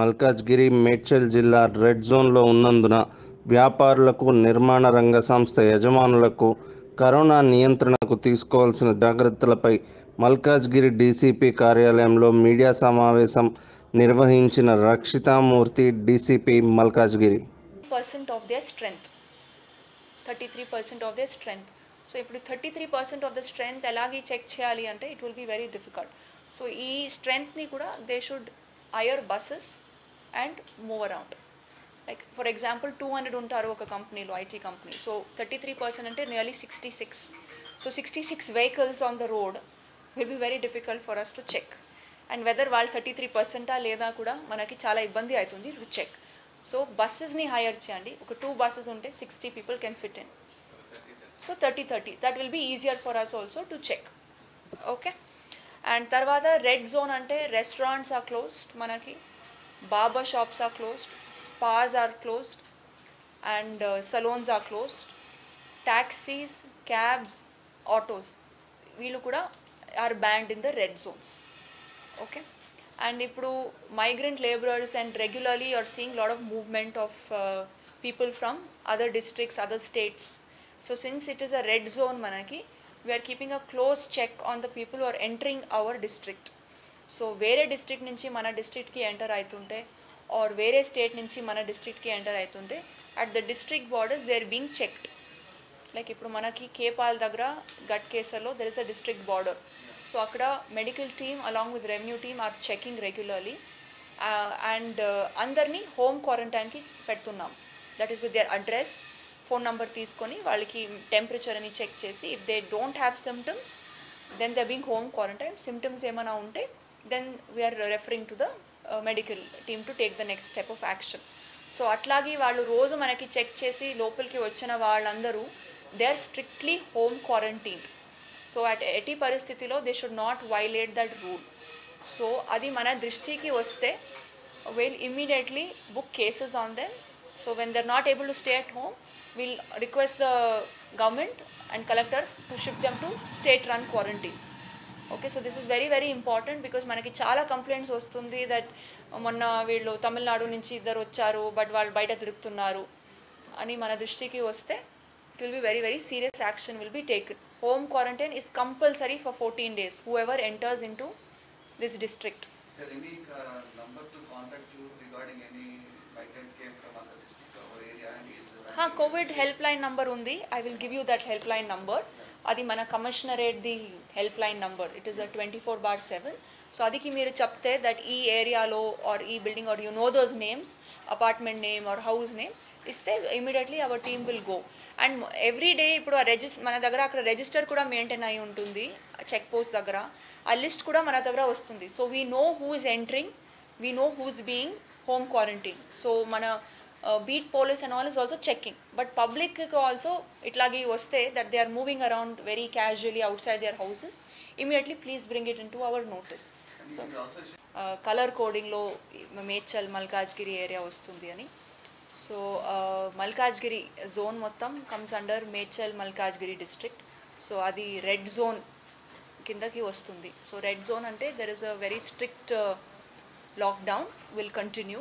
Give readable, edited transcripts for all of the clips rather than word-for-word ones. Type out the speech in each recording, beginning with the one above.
మల్కాజ్గిరి, మేడ్చల్ జిల్లా రెడ్ జోన్లో ఉన్నందున వ్యాపారులకు, నిర్మాణ రంగ సంస్థ యజమానులకు కరోనా నియంత్రణకు తీసుకోవాల్సిన జాగ్రత్తలపై మల్కాజ్గిరి డీసీపీ కార్యాలయంలో మీడియా సమావేశం నిర్వహించిన Rakshitha Murthy, DCP Malkajgiri. 33% of their strength. 33% of their strength. So ఇప్పుడు 33% of the strength ఎలాగే చెక్ చేయాలి అంటే it will be very difficult. So ఈ స్ట్రెంగ్త్ని కూడా they should hire buses and move around. Like for example 200 ఉంటారు ఒక కంపెనీలో, ఐటీ కంపెనీ. సో 33% అంటే nearly 66. So 66 vehicles on the road will be very difficult for us to check. And whether వాళ్ళు 33% లేదా కూడా మనకి చాలా ఇబ్బంది అవుతుంది to check. సో బస్సెస్ని హైర్ చేయండి. ఒక 2 buses ఉంటే 60 people can fit in. So 30. That will be easier for us also to check. Okay. And తర్వాత రెడ్ జోన్ అంటే రెస్టారెంట్స్ ఆర్ క్లోజ్డ్, మనకి barber shops are closed, spas are closed and saloons are closed, taxis, cabs, autos వీళ్ళు కూడా are banned in the red zones. Okay. And ఇప్పుడు migrant labourers and regularly you're seeing lot of movement of people from other districts, other states. So since it is a red zone మనకి we are keeping a close check on the people who are entering our district. So వేరే district నుంచి మన డిస్ట్రిక్ట్కి enter అవుతుంటే or వేరే state నుంచి మన డిస్ట్రిక్ట్కి ఎంటర్ అవుతుంటే at the district borders they are being checked. Like ఇప్పుడు మనకి కేపాల్ దగ్గర గట్ కేసర్లో there is a district border. So అక్కడ medical team along with revenue team are checking regularly and అందరినీ హోమ్ క్వారంటైన్కి పెడుతున్నాం. That is with their address, phone number తీసుకొని వాళ్ళకి టెంపరేచర్ అని చెక్ చేసి if they don't have symptoms then they being home quarantine. Symptoms ఏమైనా ఉంటే then we are referring to the medical team to take the next step of action. So అట్లాగే వాళ్ళు రోజు మనకి చెక్ చేసి లోపలికి వచ్చిన వాళ్ళందరూ they are strictly home quarantine. So ఎట్టి పరిస్థితిలో they should not violate that rule. So అది మన దృష్టికి వస్తే we'll immediately book cases on them. So when they're not able to stay at home, we'll request the government and collector to shift them to state run quarantines. Okay, so this is very very important because మనకి చాలా complaints వస్తుంది that మొన్న వీళ్ళు తమిళనాడు నుంచి ఇద్దరు వచ్చారు but వాళ్ళు బయట తిరుగుతున్నారు అని మన దృష్టికి వస్తే it will be very very serious action will be taken. Home quarantine is compulsory for 14 days whoever enters into this district. Is there any number to contact you regarding any migrant came from other district or area and is COVID helpline number undi. I will give you that helpline number. Adi mana commissionerate the helpline number. It is a 24/7. So adiki meeru chapte that ee area lo or ee building or you know those names, apartment name or house name, iste immediately our team will go. And every day ఇప్పుడు మన దగ్గర అక్కడ register కూడా maintain అయి ఉంటుంది check post దగ్గర. ఆ list కూడా మన దగ్గర వస్తుంది. So we know who is entering, we know who is being home quarantine. So మన beat police and all is also checking. But పబ్లిక్కి ఆల్సో ఇట్లాగే వస్తే that they are moving around very casually outside their houses, immediately please bring it into our notice. So colour కోడింగ్లో Medchal, Malkajgiri area వస్తుంది అని. So Malkajgiri zone మొత్తం comes under Medchal Malkajgiri district. So అది red zone కిందకి వస్తుంది. So red zone అంటే there is a very strict lockdown will continue.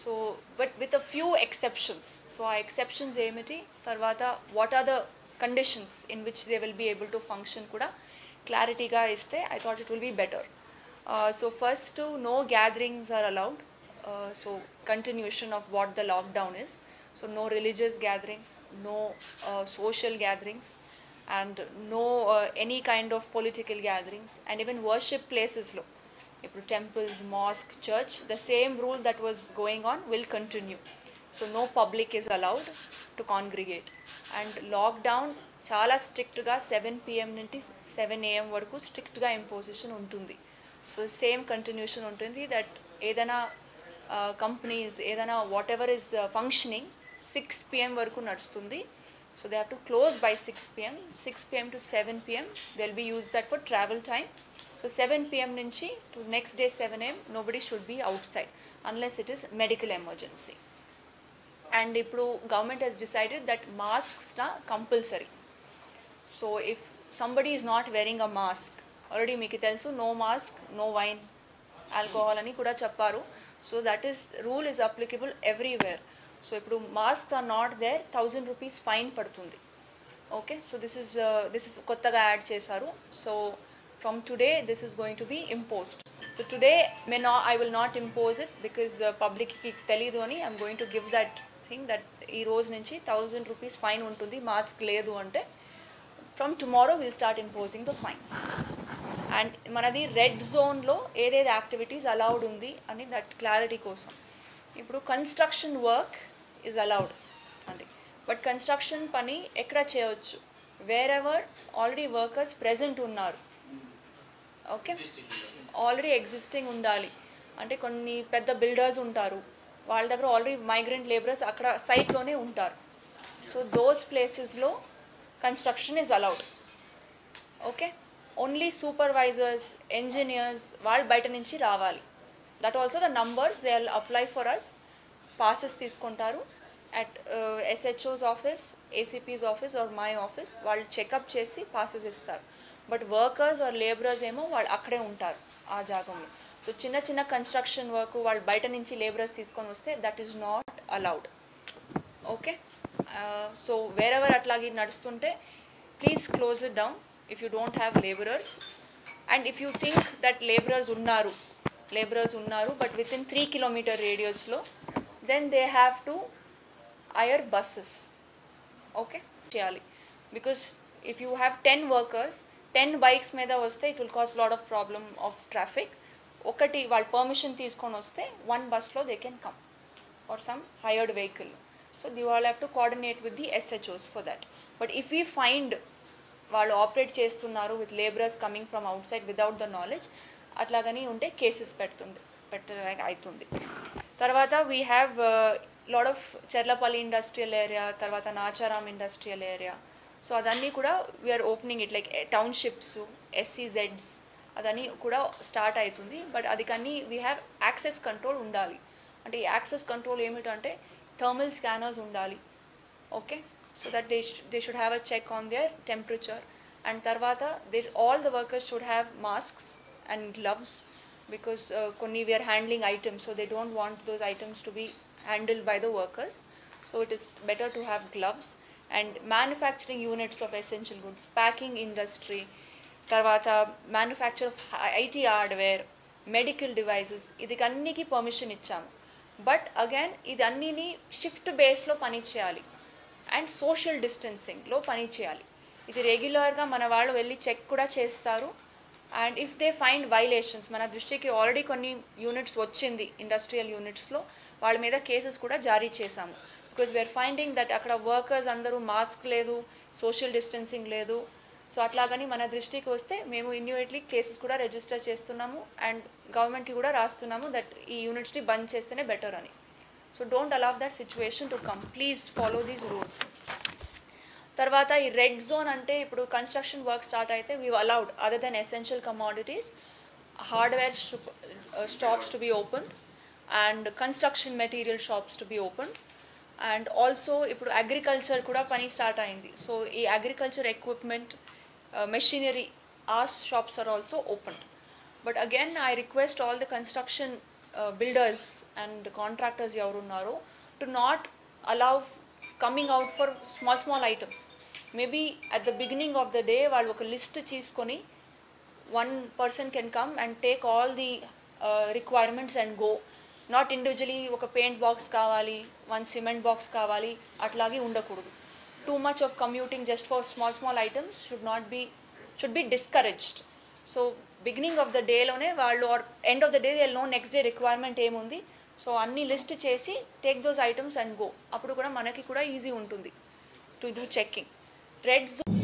So but with a few exceptions. So ఆ exceptions ఏమిటి, తర్వాత what are the conditions in which they will be able to function కూడా క్లారిటీగా ఇస్తే I thought it will be better. So first no gatherings are allowed. So continuation of what the lockdown is. So no religious gatherings, no social gatherings, and no any kind of political gatherings, and even worship places lo ippudu temples, mosque, church, the same rule that was going on will continue. So no public is allowed to congregate. And lockdown చాలా strict గా 7 PM నుండి 7 AM వరకు strict గా imposition ఉంటుంది. So same continuation ఉంటుంది that ఏదైనా companies ఏదైనా whatever is functioning 6 PM వరకు నడుస్తుంది. So they have to close by 6 PM. 6 PM to 7 PM they will be use that for travel time. So 7 PM నుంచి టు next day 7 AM nobody should be outside unless it is medical emergency. And ఇప్పుడు government has decided that masks నా compulsory. So if somebody is not wearing a mask, already మీకు తెలుసు no mask no wine, alcohol అని కూడా చెప్పారు. So that is rule is applicable everywhere. So ఇప్పుడు masks are not there, 1000 rupees fine పడుతుంది. Okay, so this is కొత్తగా add చేశారు. So from today this is going to be imposed. So today I will not impose it because పబ్లిక్కి తెలీదు అని I'm going to give that thing that ఈ రోజు నుంచి 1000 rupees fine ఉంటుంది mask లేదు అంటే. From tomorrow will start imposing the fines. And మనది రెడ్ జోన్లో ఏదేది యాక్టివిటీస్ అలౌడ్ ఉంది అని దట్ క్లారిటీ కోసం. ఇప్పుడు కన్స్ట్రక్షన్ వర్క్ ఈజ్ అలౌడ్ అండి, బట్ కన్స్ట్రక్షన్ పని ఎక్కడ చేయవచ్చు? Wear ever already workers present ఉన్నారు. ఓకే, ఆల్రెడీ ఎగ్జిస్టింగ్ ఉండాలి. అంటే కొన్ని పెద్ద బిల్డర్స్ ఉంటారు, వాళ్ళ దగ్గర ఆల్రెడీ మైగ్రెంట్ లేబరర్స్ అక్కడ సైట్లోనే ఉంటారు. సో దోస్ ప్లేసెస్లో construction is allowed. Okay, only supervisors, engineers వాళ్ళు బయట నుంచి రావాలి. That also the numbers they will apply for us. Passes తీసుకుంటారు at SHO's office, ACP's office or my office. వాళ్ళు చెకప్ చేసి పాసెస్ ఇస్తారు. బట్ వర్కర్స్ ఆర్ లేబరర్స్ ఏమో వాళ్ళు అక్కడే ఉంటారు ఆ జాగంలో. సో చిన్న చిన్న కన్స్ట్రక్షన్ వర్క్ వాళ్ళు బయట నుంచి లేబరర్స్ తీసుకొని వస్తే that is not allowed. Okay, so wherever అట్లాగే నడుస్తుంటే please close it down if you don't have labourers. And if you think that labourers ఉన్నారు బట్ విత్ ఇన్ 3 kilometer రేడియస్లో, then they have to hire buses. Okay చేయాలి. Because if you have 10 workers, 10 bikes మీద వస్తే it will cause lot of problem of traffic. ఒకటి వాళ్ళు permission తీసుకొని వస్తే 1 బస్లో they can come or some hired vehicle. So the all have to coordinate with the SHOs for that. But if you find వాళ్ళు operate చేస్తున్నారు with labourers coming from outside without the knowledge, అట్లాగని ఉంటే cases అవుతుంది. తర్వాత we have lot of Cherlapally industrial area, తర్వాత Nacharam industrial area. So అదన్నీ కూడా we're opening it like townships, SEZs అదన్నీ కూడా స్టార్ట్ అవుతుంది. బట్ అది కానీ వీ హ్యావ్ యాక్సెస్ కంట్రోల్ ఉండాలి. అంటే ఈ యాక్సెస్ కంట్రోల్ ఏమిటంటే థర్మల్ స్కానర్స్ ఉండాలి. Okay, so that they should have a check on their temperature. And తర్వాత all the workers should have masks and gloves because కొన్ని we are handling items, so they don't want those items to be handled by the workers. So it is better to have gloves. And manufacturing units of essential goods, packing industry, tarvata manufacture of IT hardware, medical devices, idiki anniki permission icham. But again idi annini shift base lo pani cheyali and social distancing lo pani cheyali. Idi regular ga mana vallu velli check kuda chestaru. And if they find violations, మన దృష్టికి already కొన్ని units వచ్చింది industrial యూనిట్స్లో, వాళ్ళ మీద cases కూడా జారీ చేశాము. Because we are finding that అక్కడ వర్కర్స్ అందరూ మాస్క్ లేదు, సోషల్ డిస్టెన్సింగ్ లేదు. సో అట్లాగని మన దృష్టికి వస్తే మేము ఇమ్మీడియట్లీ కేసెస్ కూడా రిజిస్టర్ చేస్తున్నాము అండ్ గవర్నమెంట్కి కూడా రాస్తున్నాము దట్ ఈ యూనిట్స్ని బంద్ చేస్తేనే బెటర్ అని. So don't allow that situation to come. Please follow these rules. తర్వాత ఈ రెడ్ జోన్ అంటే ఇప్పుడు కన్స్ట్రక్షన్ వర్క్ స్టార్ట్ అయితే we allowed other than essential commodities, hardware shops to be open and construction material shops to be open. And also ఇప్పుడు agriculture కూడా పని start అయింది. So ఈ agriculture equipment, machinery, or shops are also open. But again I request all the construction builders and contractors ఎవరున్నారో to not allow coming out for small items. Maybe at the beginning of the day వాళ్ళు ఒక list తీసుకొని 1 person can come and take all the requirements and go. Not individually ఒక paint box కావాలి, 1 cement box కావాలి అట్లాగే ఉండకూడదు. Too much of commuting just for small items should be discouraged. So beginning of the డేలోనే వాళ్ళు or end of the day they will know next day requirement ఏముంది. So అన్ని list చేసి take those items and go. అప్పుడు కూడా మనకి కూడా easy ఉంటుంది to do checking. Red zone